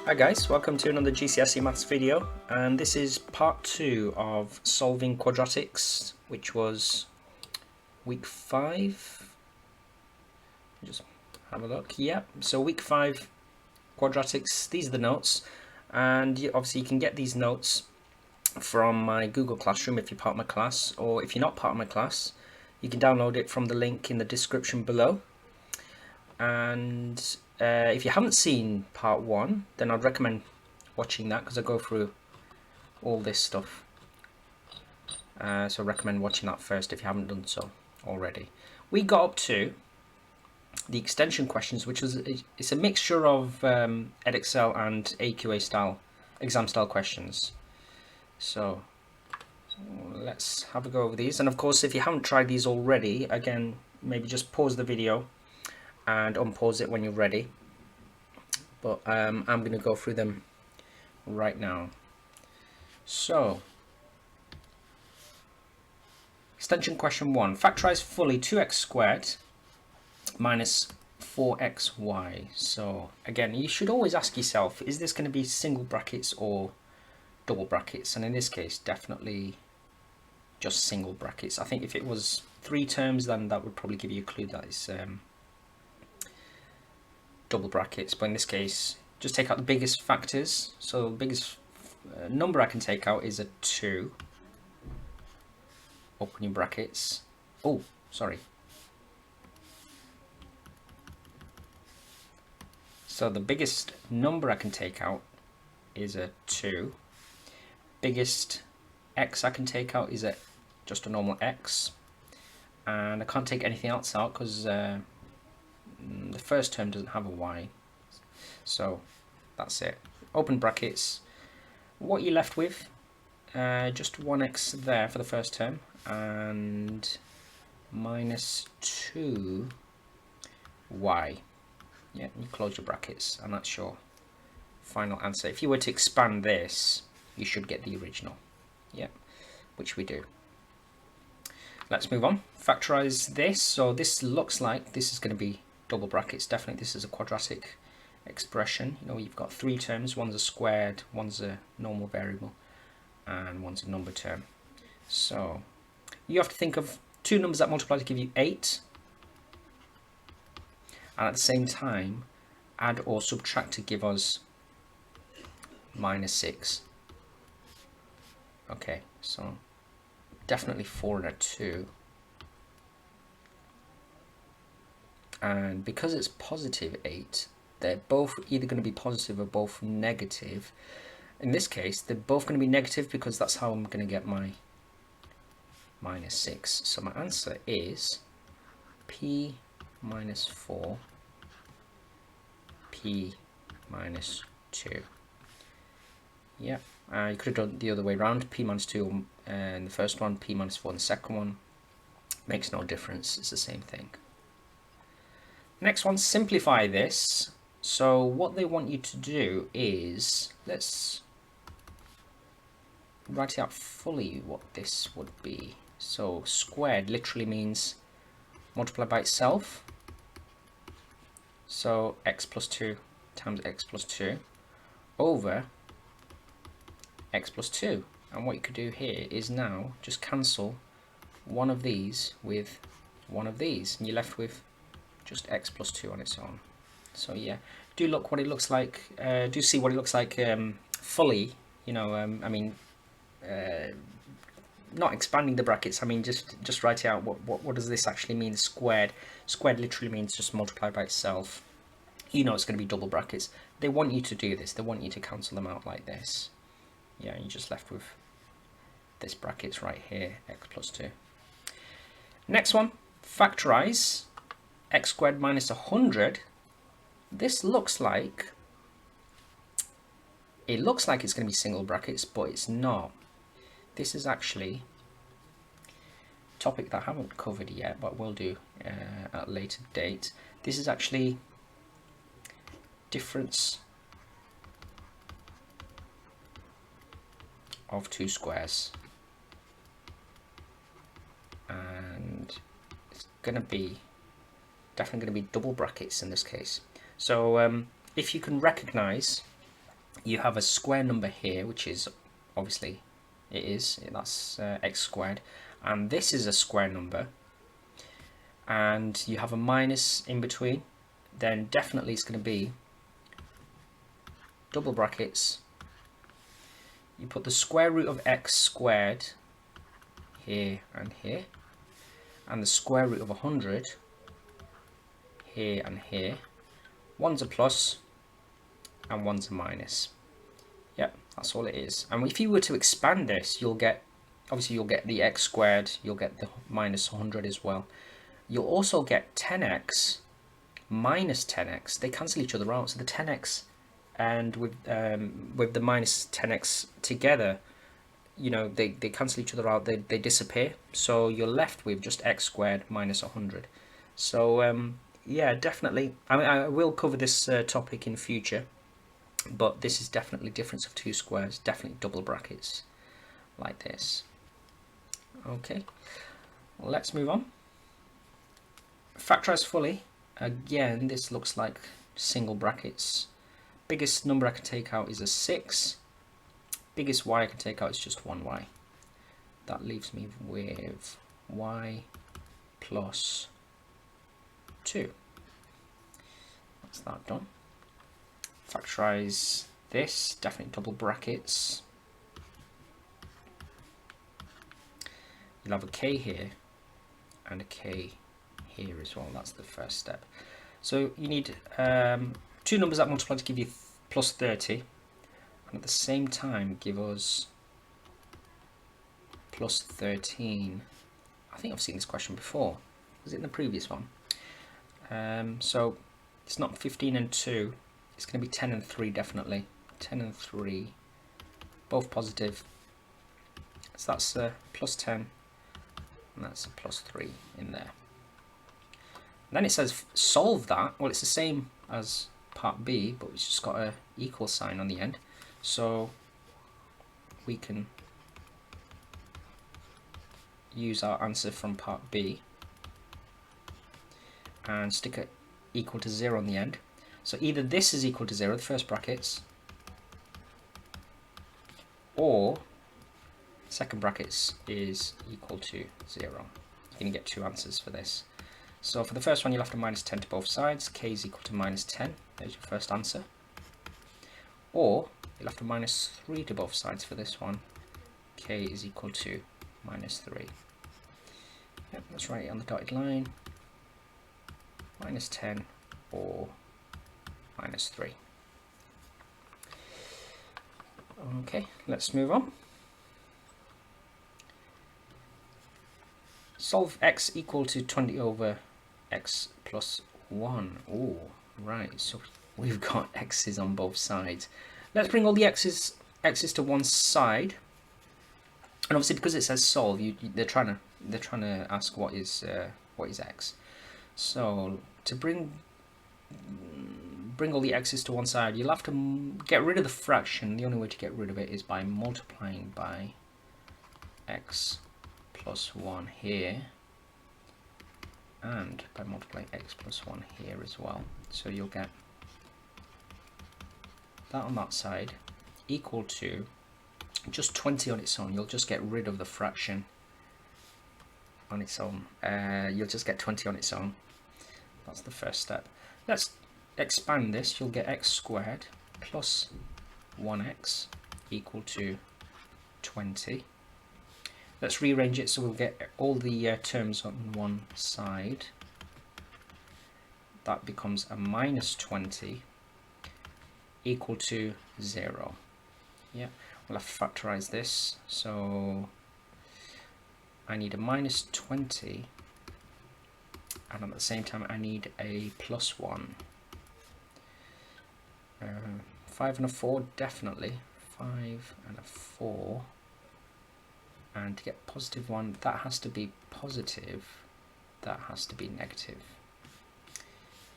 Hi guys, welcome to another GCSE maths video, and this is part 2 of solving quadratics, which was week 5. Just have a look. Yeah, so week 5 quadratics, these are the notes, and obviously you can get these notes from my Google Classroom if you're part of my class, or if you're not part of my class, you can download it from the link in the description below. And if you haven't seen part 1, then I'd recommend watching that because I go through all this stuff. So I recommend watching that first if you haven't done so already. We got up to the extension questions, which was it's a mixture of Edexcel and AQA style exam style questions. So let's have a go over these. And of course, if you haven't tried these already, again, maybe just pause the video and unpause it when you're ready. But I'm going to go through them right now. So, extension question 1. Factorize fully 2x squared minus 4xy. So, again, you should always ask yourself, is this going to be single brackets or double brackets? And in this case, definitely just single brackets. I think if it was 3 terms, then that would probably give you a clue that it's double brackets. But in this case, just take out the biggest factors. So the biggest number I can take out is a 2. Open your brackets. Oh, sorry. So the biggest number I can take out is a 2. Biggest x I can take out is just a normal x. And I can't take anything else out because the first term doesn't have a y. So that's it. Open brackets. What you're left with, just 1x there for the first term, and minus 2y. Yeah, you close your brackets, and that's your final answer. If you were to expand this, you should get the original. Yeah, which we do. Let's move on. Factorize this. So this looks like this is going to be double brackets. Definitely this is a quadratic expression. You know, you've got 3 terms. One's a squared, one's a normal variable, and one's a number term. So you have to think of 2 numbers that multiply to give you 8, and at the same time add or subtract to give us minus 6. Okay, so definitely 4 and a 2. And because it's positive 8, they're both either going to be positive or both negative. In this case, they're both going to be negative because that's how I'm going to get my minus 6. So my answer is p minus 4, p minus 2. Yeah, you could have done the other way around, p minus 2 in the first one, p minus 4 in the second one. Makes no difference, it's the same thing. Next one, simplify this. So what they want you to do is, let's write out fully what this would be. So squared literally means multiply by itself. So x plus 2 times x plus 2 over x plus 2. And what you could do here is now just cancel one of these with one of these, and you're left with just x plus 2 on its own. So yeah, do look what it looks like. Do see what it looks like fully. You know, I mean, not expanding the brackets. I mean, just write out what does this actually mean? Squared. Squared literally means just multiply by itself. You know it's going to be double brackets. They want you to do this. They want you to cancel them out like this. Yeah, you're just left with this brackets right here, x plus 2. Next one, factorize x squared minus 100. This looks like, it's going to be single brackets, but it's not. This is actually a topic that I haven't covered yet, but we'll do at a later date. This is actually difference of 2 squares. And it's going to be definitely going to be double brackets in this case. So if you can recognize you have a square number here, which is obviously that's x squared, and this is a square number, and you have a minus in between, then definitely it's going to be double brackets. You put the square root of x squared here and here, and the square root of 100 here and here. One's a plus and one's a minus. Yep, that's all it is. And if you were to expand this, you'll get the x squared, you'll get the minus 100 as well. You'll also get 10x minus 10x. They cancel each other out. So the 10x and with the minus 10x together, you know, they cancel each other out. They disappear. So you're left with just x squared minus 100. So yeah, definitely. I mean, I will cover this topic in future, but this is definitely difference of two squares. Definitely double brackets like this. Okay, well, let's move on. Factorize fully. Again, this looks like single brackets. Biggest number I can take out is a 6. Biggest y I can take out is just 1y. That leaves me with y plus 2. That's that done. Factorize this, definitely double brackets. You'll have a k here and a k here as well. That's the first step. So you need two numbers that multiply to give you plus 30, and at the same time give us plus 13. I think I've seen this question before. Was it in the previous one? So it's not 15 and 2. It's going to be 10 and 3 definitely. 10 and 3, both positive. So that's plus 10, and that's a plus 3 in there. And then it says solve that. Well, it's the same as part B, but it's just got an equal sign on the end. So we can use our answer from part B and stick it equal to 0 on the end. So either this is equal to 0, the first brackets, or second brackets is equal to 0. You're going to get two answers for this. So for the first one, you'll have to minus 10 to both sides. K is equal to minus 10. There's your first answer. Or you'll have to minus 3 to both sides for this one. K is equal to minus 3. Yep, let's write it on the dotted line. Minus 10 or minus 3. Okay, let's move on. Solve x equal to 20 over x plus 1. Oh, right, so we've got x's on both sides. Let's bring all the x's to one side. And obviously, because it says solve, they're trying to ask what is x. So to bring all the x's to one side, you'll have to get rid of the fraction. The only way to get rid of it is by multiplying by x plus 1 here, and by multiplying x plus 1 here as well. So you'll get that on that side equal to just 20 on its own. You'll just get rid of the fraction on its own. You'll just get 20 on its own. That's the first step. Let's expand this. You'll get x squared plus 1x equal to 20. Let's rearrange it so we'll get all the terms on one side. That becomes a minus 20 equal to 0. Yeah, we'll have to factorize this. So I need a minus 20, and at the same time I need a plus 1. 5 and a 4, definitely. 5 and a 4. And to get positive 1, that has to be positive, that has to be negative.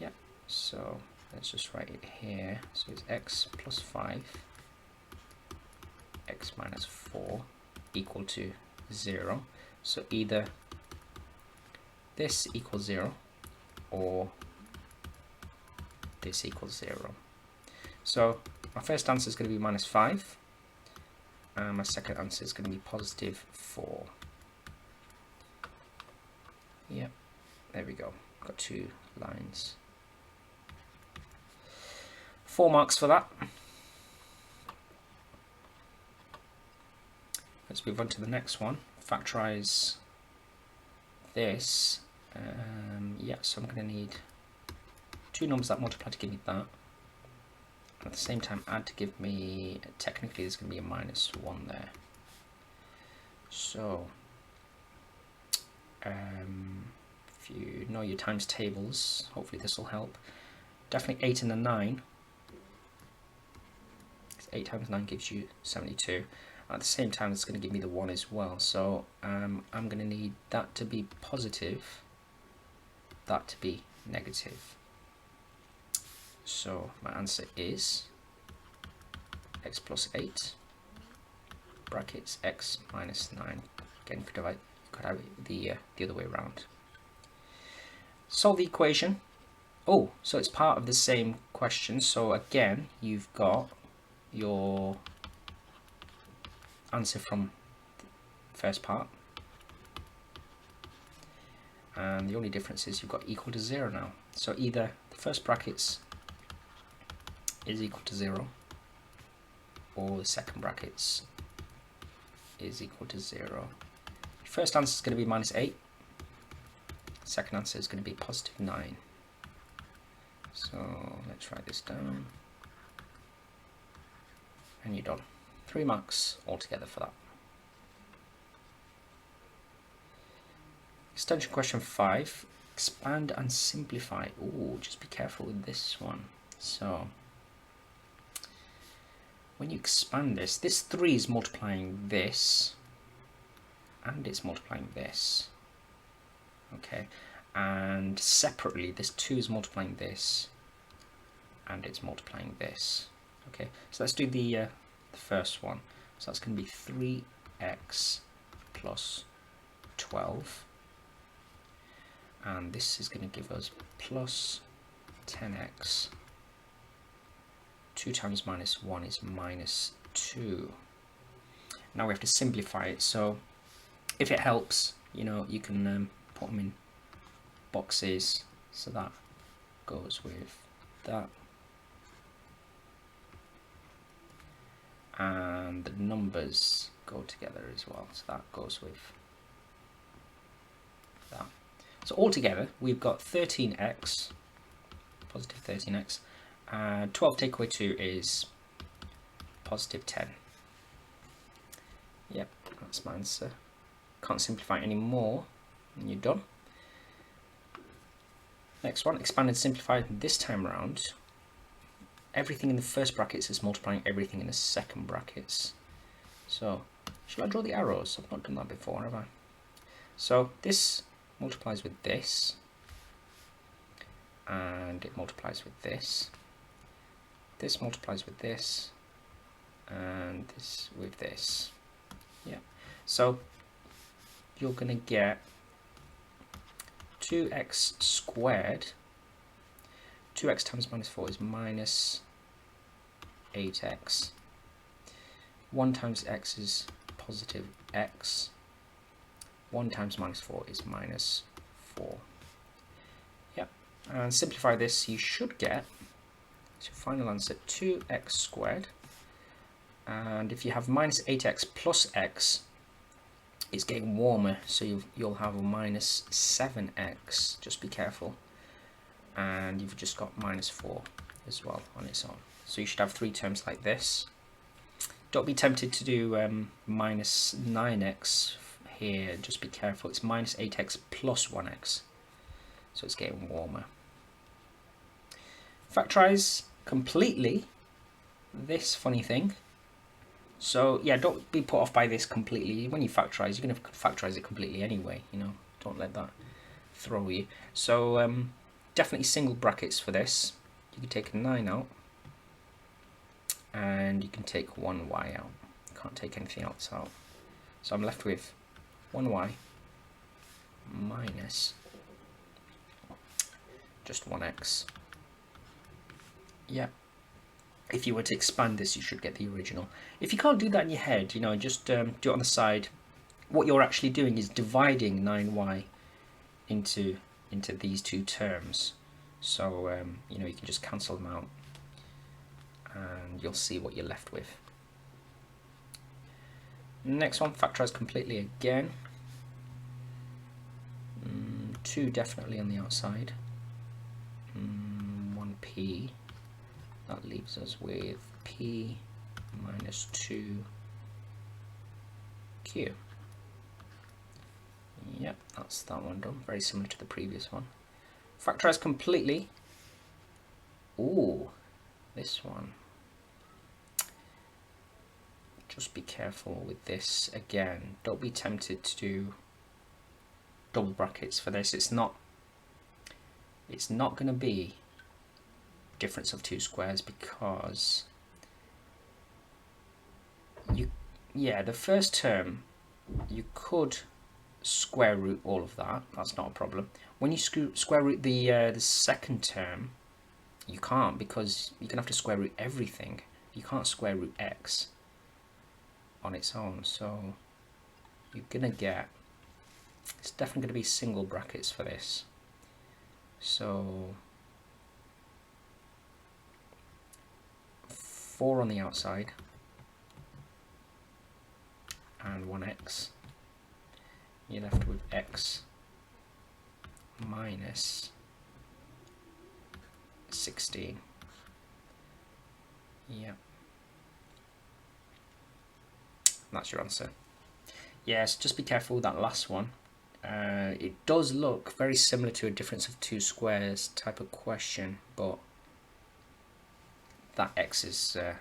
Yeah, so let's just write it here. So it's x plus 5, x minus 4 equal to 0. So either this equals 0 or this equals 0. So my first answer is going to be -5. And my second answer is going to be +4. Yep, there we go. Got 2 lines. 4 marks for that. Let's move on to the next one. Factorize this. Yeah, so I'm going to need 2 numbers that multiply to give me that. At the same time, add to give me, technically there's going to be a -1 there. So, if you know your times tables, hopefully this will help. Definitely 8 and a 9. 8 times 9 gives you 72. At the same time, it's going to give me the 1 as well. So I'm going to need that to be positive, that to be negative. So my answer is x plus 8, brackets x minus 9. Again, you could have it the other way around. Solve the equation. Oh, so it's part of the same question. So again, you've got your answer from the first part. And the only difference is you've got equal to 0 now. So either the first brackets is equal to 0 or the second brackets is equal to 0. Your first answer is going to be -8. Second answer is going to be +9. So let's write this down. And you're done. 3 marks altogether for that. Extension question 5. Expand and simplify. Ooh, just be careful with this one. So when you expand this, this 3 is multiplying this, and it's multiplying this. Okay, and separately, this 2 is multiplying this, and it's multiplying this. Okay, so let's do the first one. So that's going to be 3x plus 12, and this is going to give us plus 10x. 2 times -1 is -2. Now we have to simplify it. So if it helps, you know, you can put them in boxes. So that goes with that. And the numbers go together as well. So that goes with that. So altogether, we've got 13x, positive 13x. 12 take away 2 is positive 10. Yep, that's my answer. Can't simplify any more, and you're done. Next one, expand and simplify. This time around, everything in the first brackets is multiplying everything in the second brackets. So, shall I draw the arrows? I've not done that before, have I? So, this multiplies with this, and it multiplies with this. This multiplies with this, and this with this. Yeah. So you're going to get 2x squared. 2x times -4 is -8x. 1 times x is positive x. 1 times -4 is -4. Yep. And simplify this, you should get, so final answer, 2x squared. And if you have -8x plus x, it's getting warmer, so you'll have a -7x. Just be careful. And you've just got -4 as well on its own. So you should have 3 terms like this. Don't be tempted to do -9x here. Just be careful. It's -8x plus 1x. So it's getting warmer. Factorize completely this funny thing. So yeah, don't be put off by this completely. When you factorize, you're going to factorize it completely anyway, you know, don't let that throw you. So definitely single brackets for this. You can take a 9 out, and you can take 1y out. You can't take anything else out. So I'm left with 1y minus just 1x. Yep. if you were to expand this, you should get the original. If you can't do that in your head, just do it on the side. What you're actually doing is dividing 9y into these two terms. So you can just cancel them out, and you'll see what you're left with. Next one, factorize completely again. 2 definitely on the outside. 1p. That leaves us with p minus 2q. Yep, that's that one done. Very similar to the previous one. Factorize completely. Ooh, this one. Just be careful with this again. Don't be tempted to do double brackets for this. It's not going to be difference of 2 squares, because the first term you could square root all of that. That's not a problem. When you square root the second term, you can't, because you're gonna have to square root everything. You can't square root x on its own, so you're gonna get, it's definitely going to be single brackets for this. So 4 on the outside and 1x. You're left with x minus 16. Yeah, that's your answer. Yes, just be careful with that last one. It does look very similar to a difference of 2 squares type of question, but that x is there,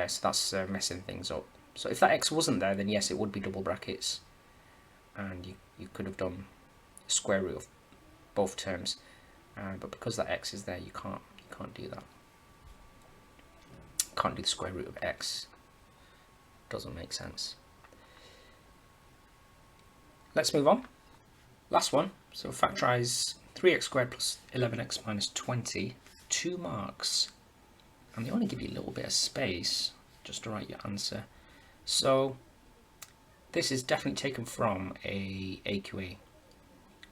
so that's messing things up. So if that x wasn't there, then yes, it would be double brackets, and you could have done square root of both terms, but because that x is there, you can't do that. Can't do the square root of x. Doesn't make sense. Let's move on. Last one. So factorize 3x squared plus 11x minus 20. 2 marks. And they only give you a little bit of space just to write your answer. So this is definitely taken from a AQA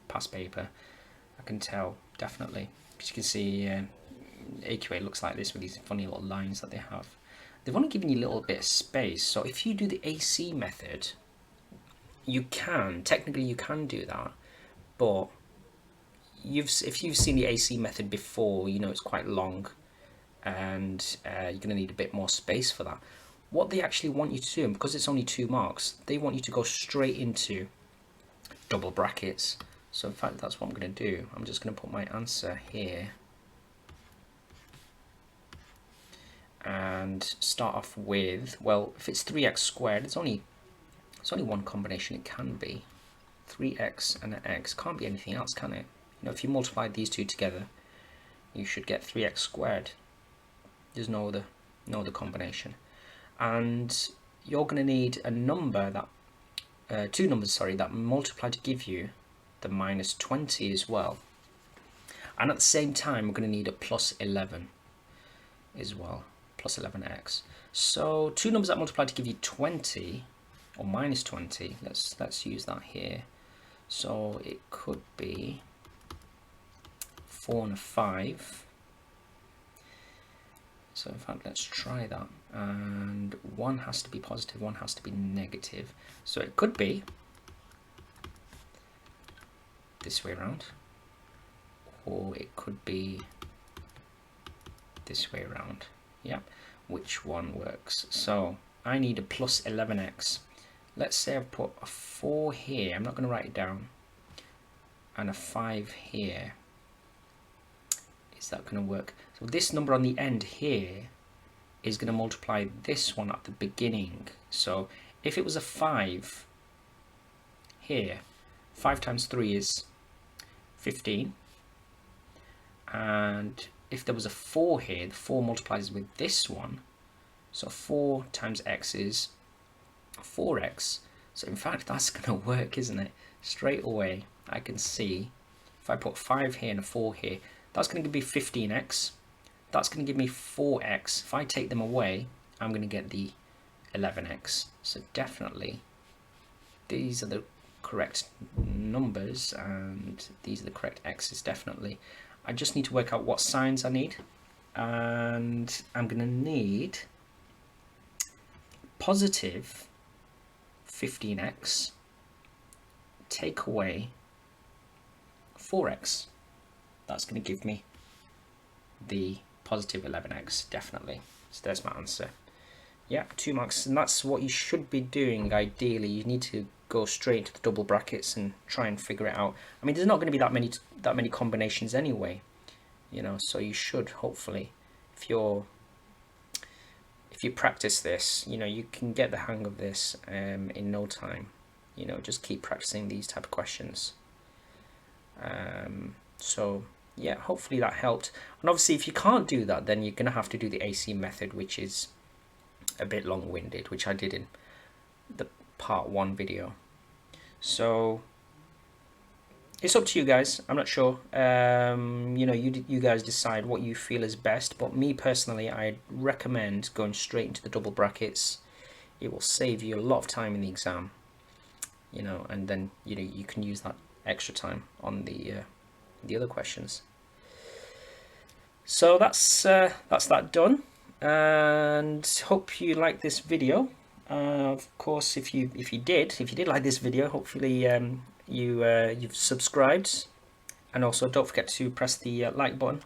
past paper. I can tell, definitely. As you can see, AQA looks like this with these funny little lines that they have. They've only given you a little bit of space. So if you do the AC method, technically you can do that, but if you've seen the AC method before, you know it's quite long, and you're going to need a bit more space for that. What they actually want you to do, and because it's only 2 marks, they want you to go straight into double brackets. So in fact, that's what I'm going to do. I'm just going to put my answer here and start off with, well, if it's 3x squared, it's only one combination it can be. 3x and an x can't be anything else, can it? You know, if you multiply these two together, you should get 3x squared. There's no other combination. And you're going to need a number that, 2 numbers, sorry, that multiply to give you the minus 20 as well. And at the same time, we're going to need a plus 11 as well, plus 11x. So 2 numbers that multiply to give you 20, or minus 20, let's use that here. So it could be 4 and a 5. So in fact, let's try that. And 1 has to be positive, 1 has to be negative. So it could be this way around, or it could be this way around. Yeah, which one works? So I need a plus 11x. Let's say I've put a 4 here, I'm not going to write it down, and a 5 here. Is that going to work? So this number on the end here is going to multiply this one at the beginning. So if it was a 5 here, 5 times 3 is 15. And if there was a 4 here, the 4 multiplies with this one. So 4 times x is 4x. So in fact, that's going to work, isn't it? Straight away, I can see if I put 5 here and a 4 here, that's going to be 15x. that's going to give me 4x. If I take them away, I'm going to get the 11x. So definitely these are the correct numbers, and these are the correct x's, definitely. I just need to work out what signs I need, and I'm going to need positive 15x, take away 4x. That's going to give me the positive 11x, definitely. So there's my answer. Yeah, 2 marks, and that's what you should be doing ideally. You need to go straight to the double brackets and try and figure it out. I mean, there's not going to be that many combinations anyway, you know, so you should hopefully, if you practice this, you know, you can get the hang of this in no time. You know, just keep practicing these type of questions. So yeah, hopefully that helped. And obviously if you can't do that, then you're going to have to do the AC method, which is a bit long-winded, which I did in the part 1 video. So it's up to you guys. I'm not sure. You know, you guys decide what you feel is best, but me personally, I recommend going straight into the double brackets. It will save you a lot of time in the exam, you know, and then you know you can use that extra time on the other questions. So that's that done, and hope you like this video. Of course, if you did like this video, hopefully you've subscribed, and also don't forget to press the like button,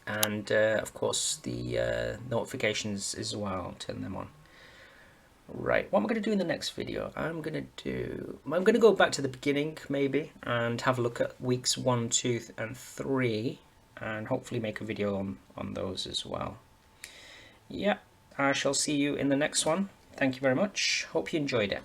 and of course the notifications as well, turn them on. Right, what am I going to do in the next video? I'm going to go back to the beginning maybe and have a look at weeks 1, 2 and 3, and hopefully make a video on those as well. Yeah, I shall see you in the next one. Thank you very much. Hope you enjoyed it.